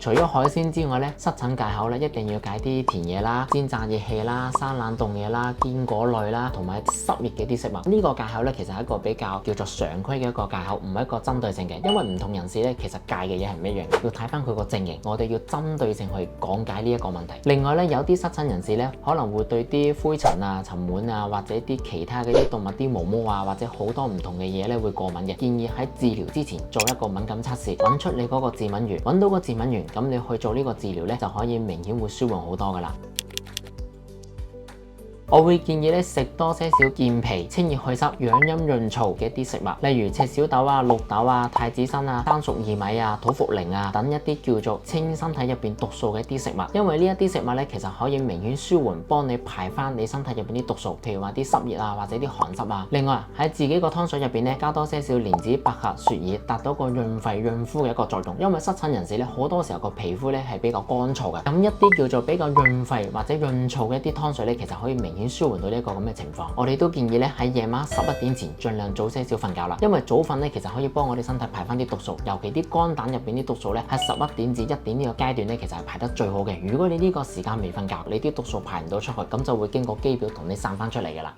除咗海鮮之外咧，濕疹戒口咧一定要戒啲甜嘢啦、煎炸熱氣啦、生冷凍嘢啦、堅果類啦，同埋濕熱嘅啲食物。呢個戒口咧其實係一個比較叫做常規嘅一個戒口，唔係一個針對性嘅，因為唔同人士咧其實戒嘅嘢係唔一樣嘅，要睇翻佢個症型，我哋要針對性去講解呢一個問題。另外咧，有啲濕疹人士咧可能會對啲灰塵啊、塵蟎啊，或者啲其他嘅啲動物啲毛毛啊，或者好多唔同嘅嘢咧會過敏嘅。建議喺治療之前做一個敏感測試，揾出你嗰個致敏源，揾到個致敏源，咁你去做呢個治療咧就可以明顯會舒緩好多噶啦。我會建議咧食多些少健脾、清熱祛濕、養陰潤燥嘅一啲食物，例如赤小豆啊、綠豆啊、太子參啊、生熟薏米啊、土茯苓啊等一啲叫做清身體入邊毒素嘅一啲食物。因為呢一啲食物咧，其實可以明顯舒緩，幫你排翻你身體入邊啲毒素，譬如話啲濕熱啊或者啲寒濕啊。另外喺自己個湯水入邊咧加多些少蓮子、百合、雪耳，達到個潤肺潤膚嘅一個作用。因為濕疹人士咧好多時候個皮膚咧係比較乾燥嘅，咁一啲叫做比較潤肺或者潤燥嘅一啲湯水咧，其實可以明顯舒緩到呢一個咁嘅情況。我哋都建議咧喺夜晚11點前盡量早些少瞓覺啦，因為早瞓咧其實可以幫我哋身體排翻啲毒素，尤其啲肝膽入邊啲毒素咧喺11點至1點呢個階段咧其實係排得最好嘅。如果你呢個時間未瞓覺，你啲毒素排唔到出去，咁就會經過肌表同你散翻出嚟噶啦。